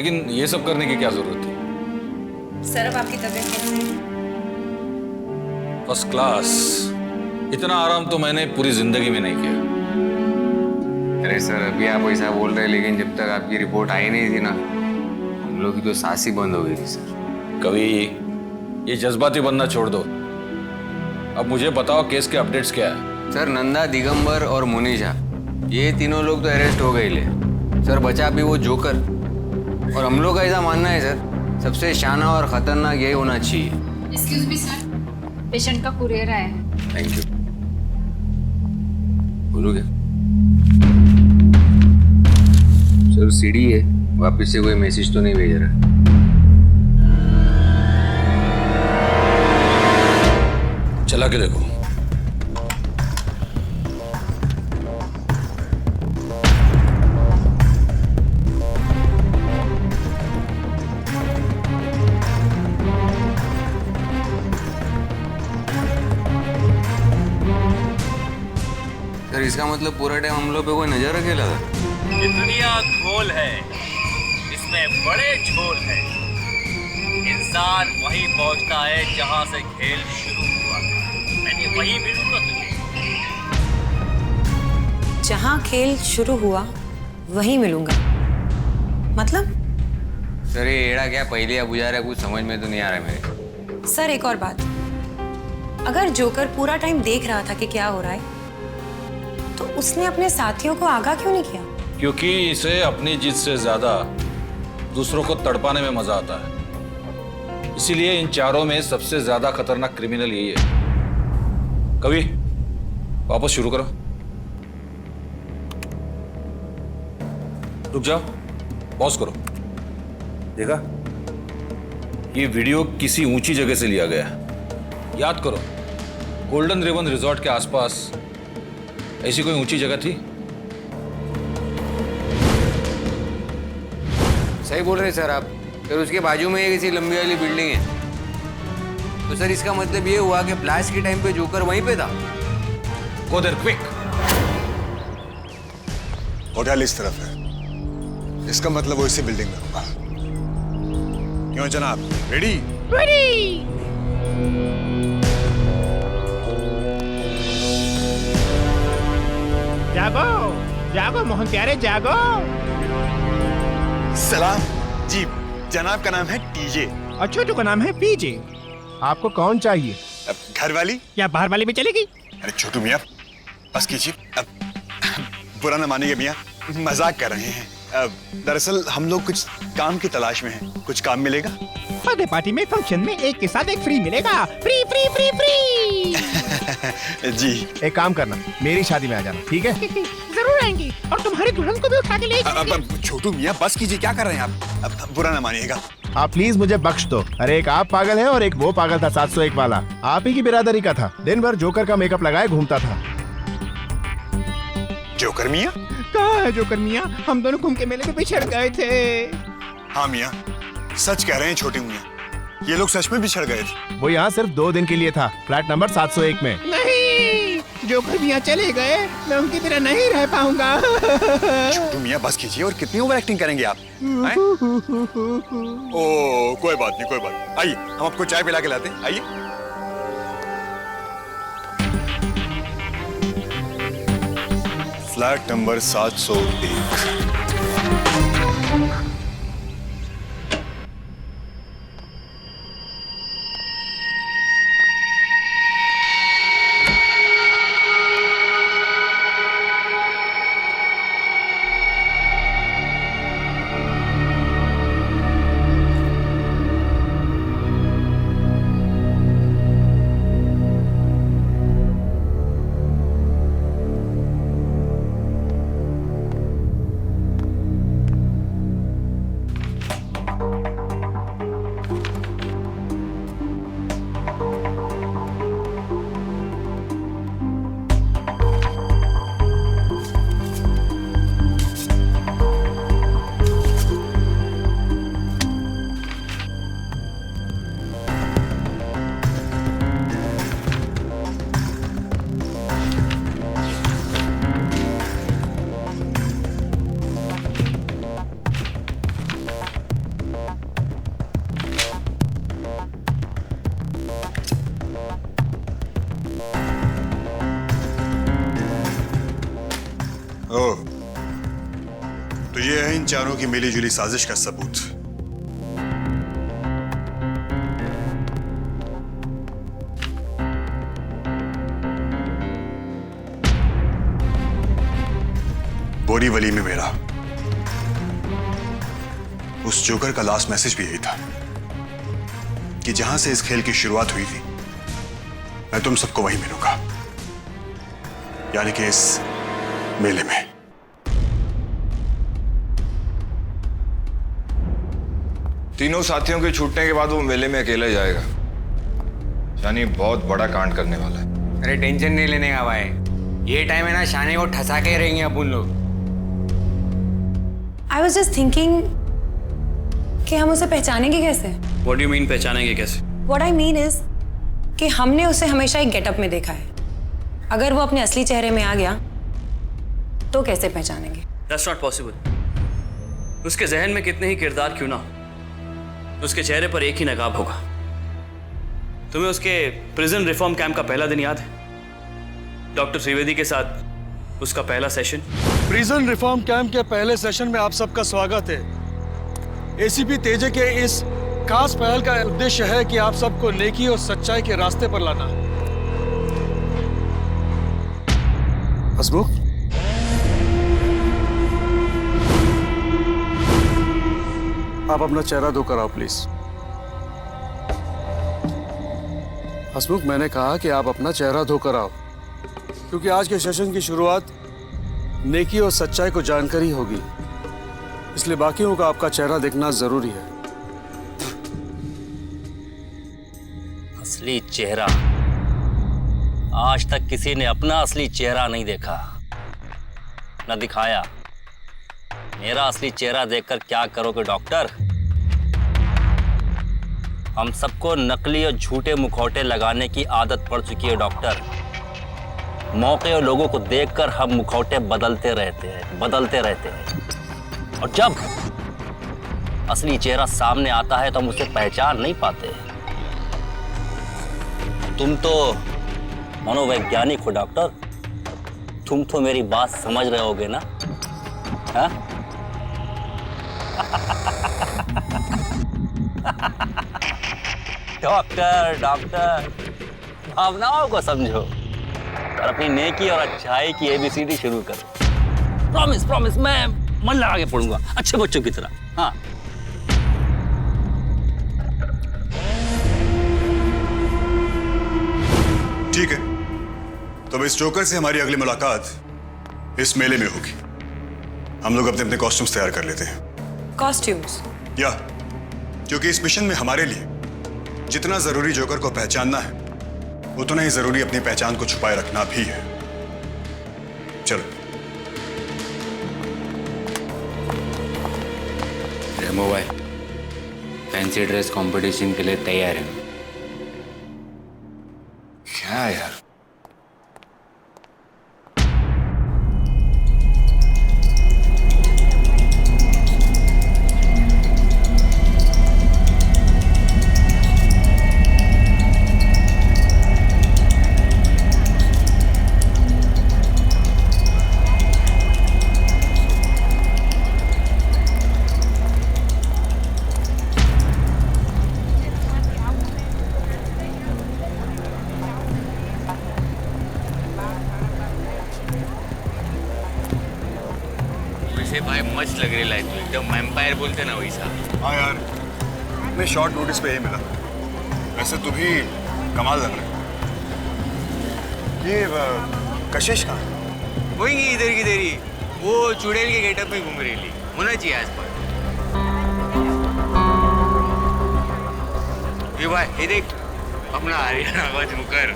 लेकिन ये सब करने की क्या जरूरत थी? सर अब आपकी तबीयत कैसी है? First class. इतना आराम तो मैंने पूरी जिंदगी में नहीं किया। अरे सर, अभी आप ऐसा बोल रहे हैं, लेकिन जब तक आपकी रिपोर्ट आई नहीं थी ना, हम लोग की तो सांस ही बंद हो गई थी सर। कभी ये जज्बाती बनना छोड़ दो। अब मुझे बताओ केस के अपडेट्स क्या है? सर, नंदा, दिगंबर और मोनिशा, ये तीनों लोग तो अरेस्ट हो गए ले। सर, बचा भी वो जोकर। और हम लोग का ऐसा मानना है सर, सबसे शाना और खतरनाक यही होना चाहिए। एक्सक्यूज मी सर, पेशेंट का कुरियर आया है। Thank you. बोलो क्या? सर, सीडी है, वापिस से कोई मैसेज तो नहीं भेज रहा? चला के देखो। सर, इसका मतलब पूरा टाइम हम लोग पे कोई नजर रखेला था? ये दुनिया गोल है, इसमें बड़े झोल है। इंसान वहीं पहुंचता है जहां से खेल शुरू हुआ। मैंने वहीं मिलूंगा तुझे। जहाँ खेल शुरू हुआ वहीं मिलूंगा, मतलब? सर, ये एड़ा क्या पहले या बुझा रहा है, कुछ समझ में तो नहीं आ रहा है मेरे। सर एक और बात, अगर जोकर पूरा टाइम देख रहा था कि क्या हो रहा है, तो उसने अपने साथियों को आगाह क्यों नहीं किया? क्योंकि इसे अपनी जीत से ज्यादा दूसरों को तड़पाने में मजा आता है। इसीलिए इन चारों में सबसे ज्यादा खतरनाक क्रिमिनल यही है। कवि, वापस शुरू करो। रुक जाओ, पॉज करो। देखा, ये वीडियो किसी ऊंची जगह से लिया गया है। याद करो, गोल्डन रिबन रिजॉर्ट के आसपास ऐसी कोई ऊंची जगह थी? सही बोल रहे सर आप। फिर उसके बाजू में ये किसी लंबी वाली बिल्डिंग है, तो सर इसका मतलब ये हुआ कि ब्लास्ट के टाइम पे जोकर वहीं पे था। Go there quick. होटल इस तरफ है, इसका मतलब वो इसी बिल्डिंग में होगा। क्यों जनाब, रेडी? जागो जागो मोहन प्यारे, जागो। सलाम जी, जनाब का नाम है टीजे। और छोटू का नाम है पीजे। आपको कौन चाहिए? अब घर वाली या बाहर वाली भी चलेगी? अरे छोटू मियाँ, बस कीजिए। अब बुरा न मानिए मियाँ, मजाक कर रहे हैं। दरअसल हम लोग कुछ काम की तलाश में हैं। कुछ काम मिलेगा? बर्थडे पार्टी में फंक्शन में एक के साथ एक फ्री मिलेगा। Free free free free. जी। एक काम करना, मेरी शादी में आ जाना, ठीक है? जरूर आएंगी, और तुम्हारी दुल्हन को भी उठा के ले जाएंगे। अब छोटू मियाँ बस कीजिए, क्या कर रहे हैं आप? अब बुरा न मानिएगा। आप प्लीज मुझे बख्श दो। अरे एक आप पागल है और एक वो पागल था 701 वाला, आप ही की बिरादरी का था। दिन भर जोकर का मेकअप लगाए घूमता था। जोकर मियाँ? कहाँ है जोकर मियाँ? हम दोनों कुंभ के मेले में बिछड़ गए थे। हाँ मियाँ, सच कह रहे हैं छोटे मियाँ, ये लोग सच में बिछड़ गए थे। वो यहाँ सिर्फ 2 दिन के लिए था, फ्लैट नंबर 701 में। नहीं, जोकर मियाँ चले गए, मैं उनकी तरह नहीं रह पाऊंगा। छोटू मियाँ बस कीजिए, और कितनी ओवर एक्टिंग करेंगे आप? ओ कोई बात नहीं, कोई बात नहीं। आइए, हम आपको चाय पिला के लाते हैं, आइए। Flat number 701। इन चारों की मिलीजुली साजिश का सबूत। बोरीवली में मेरा उस जोकर का लास्ट मैसेज भी यही था कि जहां से इस खेल की शुरुआत हुई थी, मैं तुम सबको वहीं मिलूंगा, यानी कि इस मेले में। तीनों साथियों के छूटने के बाद वो मेले में अकेला जाएगा, यानी बहुत बड़ा कांड करने वाला है। अरे टेंशन नहीं लेने का भाई, ये टाइम है ना, शाने को ठसा के रहेंगे अपन लोग। आई वॉज जस्ट थिंकिंग कि हम उसे पहचानेंगे कैसे? What do you mean पहचानेंगे कैसे? What I mean is कि हमने उसे हमेशा एक गेटअप में देखा है। अगर वो अपने असली चेहरे में आ गया तो कैसे पहचानेंगे? That's not possible. उसके जहन में कितने ही किरदार क्यों ना, उसके चेहरे पर एक ही नकाब होगा। तुम्हें उसके प्रिजन रिफॉर्म कैंप का पहला दिन याद है? डॉक्टर त्रिवेदी के साथ उसका पहला सेशन। प्रिजन रिफॉर्म कैंप के पहले सेशन में आप सबका स्वागत है। एसीपी तेजे के इस खास पहल का उद्देश्य है कि आप सबको नेकी और सच्चाई के रास्ते पर लाना। हसमुख, आप अपना चेहरा धोकर आओ प्लीज। हसमुख, मैंने कहा कि आप अपना चेहरा धोकर आओ, क्योंकि आज के सेशन की शुरुआत नेकी और सच्चाई को जानकर ही होगी, इसलिए बाकियों का आपका चेहरा देखना जरूरी है। असली चेहरा? आज तक किसी ने अपना असली चेहरा नहीं देखा, न दिखाया। मेरा असली चेहरा देखकर क्या करोगे डॉक्टर? हम सबको नकली और झूठे मुखौटे लगाने की आदत पड़ चुकी है डॉक्टर। मौके और लोगों को देखकर हम मुखौटे बदलते रहते हैं, और जब असली चेहरा सामने आता है तो हम उसे पहचान नहीं पाते। तुम तो मनोवैज्ञानिक हो डॉक्टर, तुम तो मेरी बात समझ रहे होगे ना? हाँ? डॉक्टर भावनाओं को समझो और अपनी नेकी और अच्छाई की एबीसीडी शुरू करो। प्रॉमिस मैं मन लगा के पढ़ूंगा अच्छे बच्चों की तरह। हाँ, ठीक है, तो इस जोकर से हमारी अगली मुलाकात इस मेले में होगी। हम लोग अपने अपने कॉस्ट्यूम्स तैयार कर लेते हैं। कॉस्ट्यूम्स? या, क्योंकि इस मिशन में हमारे लिए जितना जरूरी जोकर को पहचानना है, उतना ही जरूरी अपनी पहचान को छुपाए रखना भी है। चलो। रेमो भाई, फैंसी ड्रेस कंपटीशन के लिए तैयार है? क्या यार, भाई मस्त लग रही लाइट, एकदम वैम्पायर बोलते ना वैसा। हाँ यार, मैं शॉर्ट नोटिस पे ही मिला। वैसे तू भी कमाल लग रहा है। ये कशिश कहाँ है? वही इधर की देरी, वो चुड़ैल के गेटअप में घूम रही, होना चाहिए आसपास। ये भाई, ये देख अपना हरियाणा आवाज मुकर।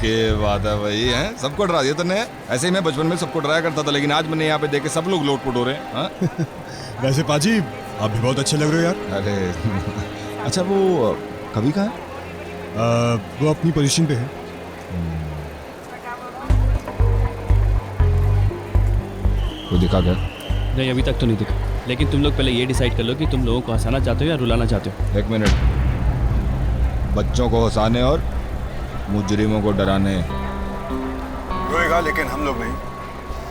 के बात है भाई, हैं सबको डरा दिया तूने। ऐसे ही मैं बचपन में सबको डराया करता था, लेकिन आज मैंने यहाँ पे देख के सब लोग लोटपोट हो रहे हैं। हाँ? वैसे पाजी, आप भी बहुत अच्छे लग रहे हो यार। अरे अच्छा, वो कभी कहाँ है? वो अपनी पोजीशन पे है। कोई दिखा क्या? नहीं, अभी तक तो नहीं दिखा, लेकिन तुम लोग पहले ये डिसाइड कर लो कि तुम लोगों को हंसाना चाहते हो या रुलाना चाहते हो। 1 मिनट। बच्चों को हंसाने और मुजरिमों को डराने। रोएगा लेकिन हम लोग नहीं,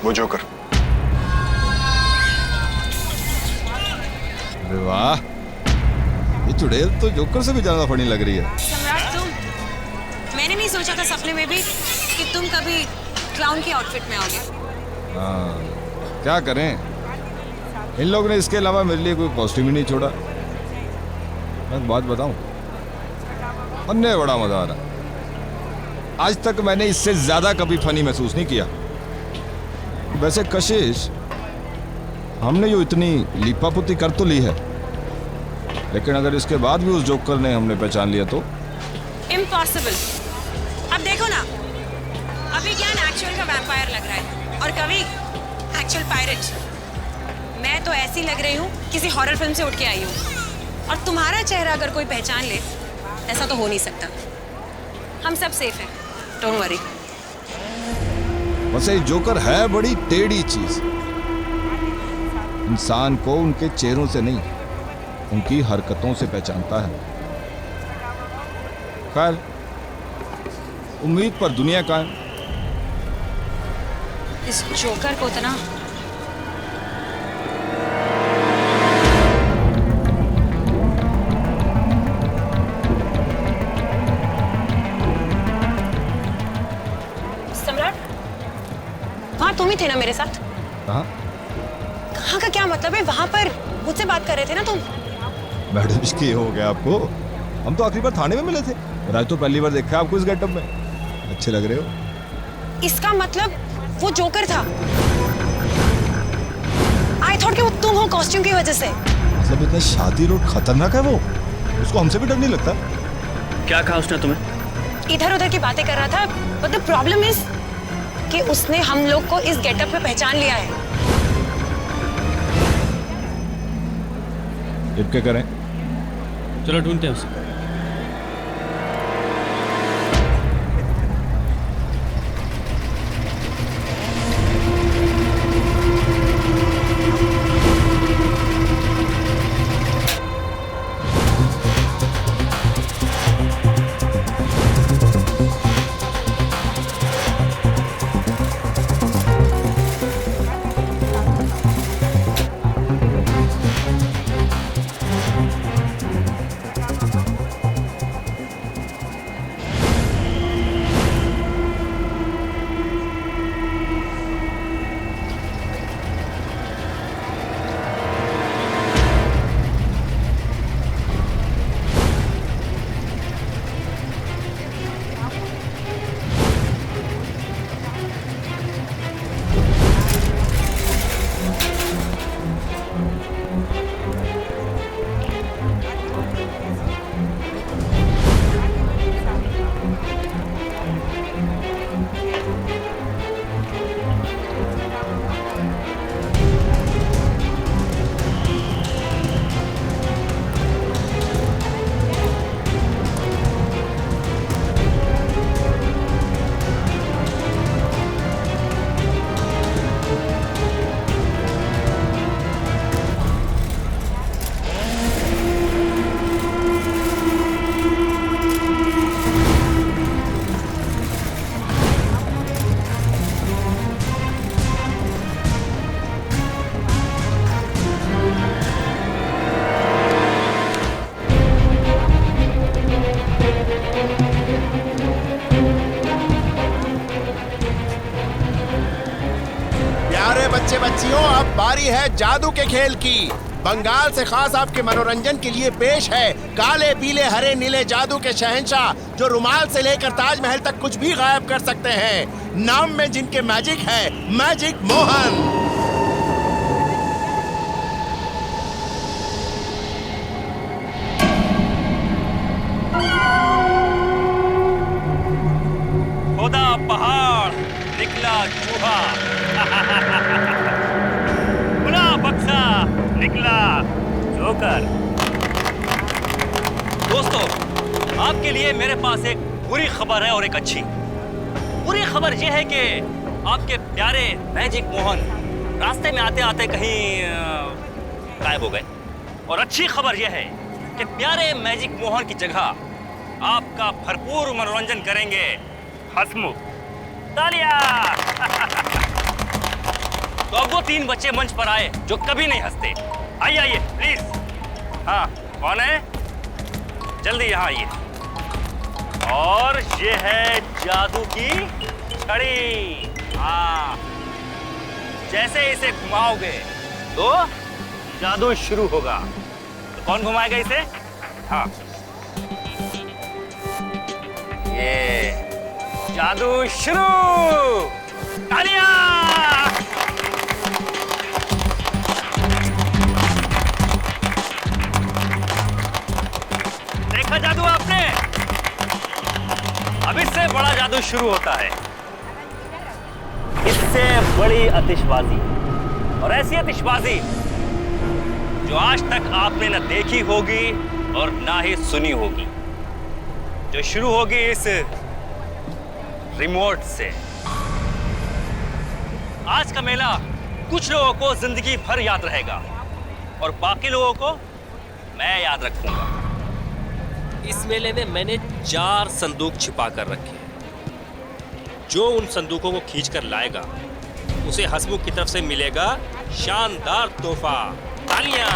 वो जोकर। अरे वाह, ये चुड़ैल तो जोकर से भी ज्यादा फनी लग रही है। सम्राट, मैंने नहीं सोचा था सपने में भी कि तुम कभी क्लाउन की आउटफिट में आओगे। हाँ, क्या करें, इन लोग ने इसके अलावा मेरे लिए कोई कॉस्ट्यूम ही नहीं छोड़ा। मैं बात बताऊं, अन्य बड़ा मजा आ रहा। आज तक मैंने इससे ज्यादा कभी फनी महसूस नहीं किया। वैसे कशिश, हमने जो इतनी लीपापुती कर तो ली है, लेकिन अगर इसके बाद भी उस जोकर ने हमने पहचान लिया तो? इम्पॉसिबल। अब देखो ना, अभी ज्ञान एक्चुअल का वैम्पायर लग रहा है और कवि एक्चुअल पायरेट। मैं तो ऐसी लग रही हूँ किसी हॉरर फिल्म से उठ के आई हूँ, और तुम्हारा चेहरा अगर कोई पहचान ले, ऐसा तो हो नहीं सकता। हम सब सेफ हैं, डोंट वरी। वैसे जोकर है बड़ी टेढ़ी चीज। इंसान को उनके चेहरों से नहीं, उनकी हरकतों से पहचानता है। खैर, उम्मीद पर दुनिया कायम। इस जोकर को तो ना सम्राट, वहां तुम ही थे ना मेरे साथ? कहाँ? कहाँ का क्या मतलब है? वहां पर मुझसे बात कर रहे थे ना तुम। मैडम, इसके हो गया आपको? हम तो आखिरी बार थाने में मिले थे, और आज तो पहली बार देखा आपको इस गेटअप में। अच्छे लग रहे हो। इसका मतलब वो जोकर था। आई थॉट कि वो तुम हो कॉस्ट्यूम की वजह से। मतलब इतना शातिर और खतरनाक है वो, उसको हमसे भी डर नहीं लगता? क्या कहा उसने तुम्हें? इधर उधर की बातें कर रहा था, बट द प्रॉब्लम इज कि उसने हम लोग को इस गेटअप में पहचान लिया है। क्या करें? चलो ढूंढते हैं उसे। बच्चे बच्चियों, अब बारी है जादू के खेल की। बंगाल से खास आपके मनोरंजन के लिए पेश है काले पीले हरे नीले जादू के शहंशाह, जो रुमाल से लेकर ताजमहल तक कुछ भी गायब कर सकते हैं। नाम में जिनके मैजिक है, मैजिक मोहन। खुदा पहाड़ निकला चूहा, खुला बक्सा निकला जोकर। दोस्तों, आपके लिए मेरे पास एक बुरी खबर है और एक अच्छी। बुरी खबर यह है कि आपके प्यारे मैजिक मोहन रास्ते में आते आते कहीं गायब हो गए। और अच्छी खबर यह है कि प्यारे मैजिक मोहन की जगह आपका भरपूर मनोरंजन करेंगे हंसमुख। तालियां। तो अब वो 3 बच्चे मंच पर आए जो कभी नहीं हंसते। आइए आइए प्लीज। हाँ, कौन है? जल्दी यहाँ आइए। और ये है जादू की छड़ी। हाँ, जैसे इसे घुमाओगे तो जादू शुरू होगा। तो कौन घुमाएगा इसे? हाँ, ये जादू शुरू। तालियां। देखा जादू आपने? अब इससे बड़ा जादू शुरू होता है। इससे बड़ी आतिशबाजी, और ऐसी आतिशबाजी जो आज तक आपने न देखी होगी और ना ही सुनी होगी, जो शुरू होगी इस रिमोट से। आज का मेला कुछ लोगों को जिंदगी भर याद रहेगा और बाकी लोगों को मैं याद रखूंगा। इस मेले में मैंने 4 संदूक छिपा कर रखे हैं। जो उन संदूकों को खींच कर लाएगा उसे हंसमुख की तरफ से मिलेगा शानदार तोहफा। तालियां।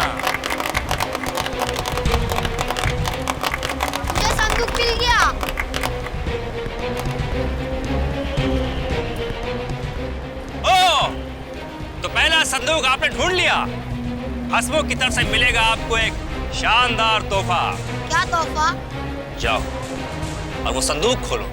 मुझे संदूक मिल गया। ओ, तो पहला संदूक आपने ढूंढ लिया। हंसमुख की तरफ से मिलेगा आपको एक शानदार तोहफा। क्या तोहफा? जाओ और वो संदूक खोलो।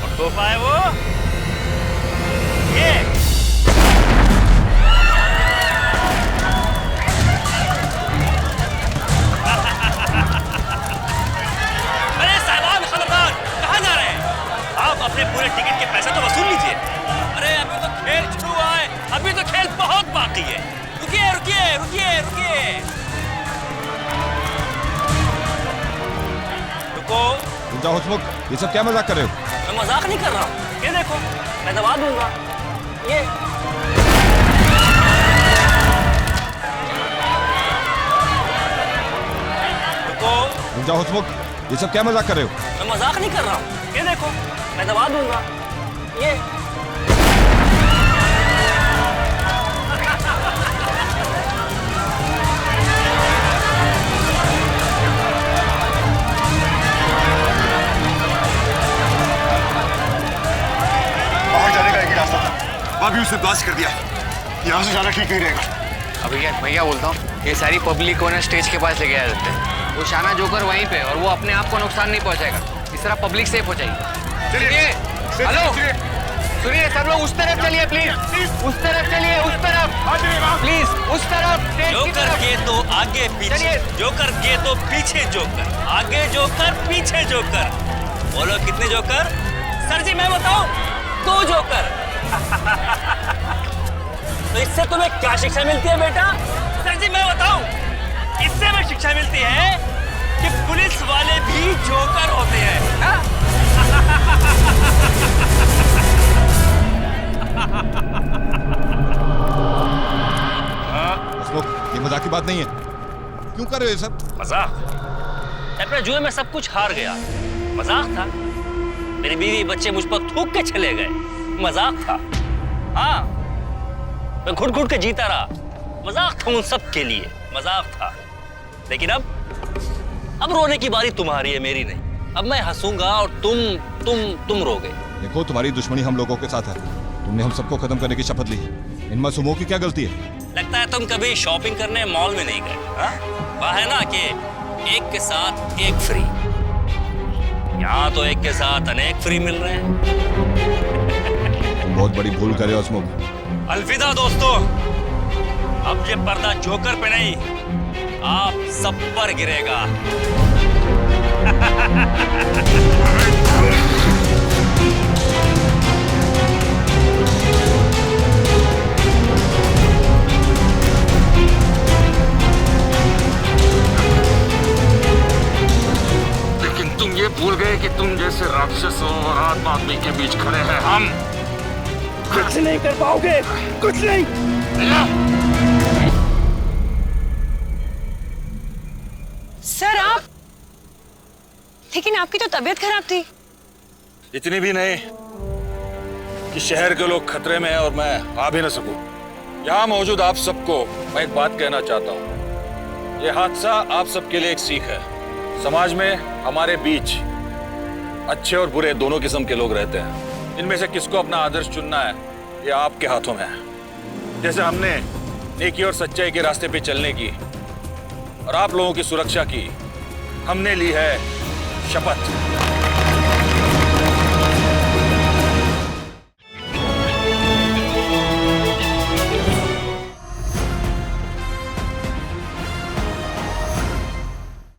और तोहफा है वो ये। अपने पूरे टिकट के पैसे तो वसूल लीजिए। अरे अभी तो खेल शुरू हुआ है, अभी तो खेल बहुत बाकी है। रुकिए रुकिए रुकिए रुकिए, रुको। जाओ हंसमुख, ये सब क्या मजाक कर रहे हो? मैं मजाक नहीं कर रहा हूँ, ये देखो मैं दबा दूंगा ये। रुको। जाओ हंसमुख, ये सब क्या मजाक कर रहे हो? मैं मजाक नहीं कर रहा हूँ, ये देखो मैं दबा दूंगा ये। बाहर जाने का एक ही रास्ता था, अभी उसे ब्लास्ट कर दिया। यहाँ से जाना ठीक नहीं रहेगा। अभी भैया बोलता हूँ, ये सारी पब्लिक को ना स्टेज के पास लेके आ जाते हैं। वो शाना जोकर वहीं पे, और वो अपने आप को नुकसान नहीं पहुंचाएगा। इस तरह पब्लिक सेफ हो जाएगी। चलिए, हेलो सुनिए, सब लोग उस तरफ चलिए प्लीज। उस तरफ चलिए, उस तरफ प्लीज, उस तरफ। जोकर के तो आगे पीछे, जोकर के तो पीछे जोकर, आगे जोकर पीछे जोकर। बोलो कितने जोकर? सर जी मैं बताऊं, 2 जोकर। तो इससे तुम्हें क्या शिक्षा मिलती है बेटा? सर जी मैं बताऊं, इससे हमें शिक्षा मिलती है कि पुलिस वाले भी जोकर होते हैं। हा? ये मजाक की बात नहीं है, क्यों कर रहे हो ये सब? मजाक? अपने जुए में सब कुछ हार गया, मजाक था। मेरी बीवी बच्चे मुझ पर थूक के चले गए, मजाक था। हाँ, मैं घुट घुट के जीता रहा, मजाक था उन सब के लिए, मजाक था। लेकिन अब रोने की बारी तुम्हारी है, मेरी नहीं। अब मैं हंसूंगा और तुम रोगे। देखो, तुम्हारी दुश्मनी हम लोगों के साथ है। तुमने हम सबको खत्म करने की शपथ ली है। इन मासूमों की क्या गलती है? लगता है तुम कभी शॉपिंग करने मॉल में नहीं गए। हाँ, वहाँ है ना कि एक के साथ एक फ्री। यहाँ तो एक के साथ अनेक फ्री मिल रहे हैं। तुम बहुत बड़ी भूल कर रहे हो हंसमुख। अलविदा दोस्तों, अब ये पर्दा जोकर पे नहीं, आप सब पर गिरेगा। पाओगे कि तुम जैसे राक्षसों और आत्मा आदमी के बीच खड़े हैं हम। कुछ नहीं कर पाओगे, कुछ नहीं। सर आप, लेकिन आपकी तो तबीयत खराब थी। इतनी भी नहीं कि शहर के लोग खतरे में हैं और मैं आ भी न सकूं। यहां मौजूद आप सबको मैं एक बात कहना चाहता हूं। यह हादसा आप सबके लिए एक सीख है। समाज में हमारे बीच अच्छे और बुरे दोनों किस्म के लोग रहते हैं। इनमें से किसको अपना आदर्श चुनना है ये आपके हाथों में है। जैसे हमने नेकी और सच्चाई के रास्ते पे चलने की और आप लोगों की सुरक्षा की हमने ली है शपथ।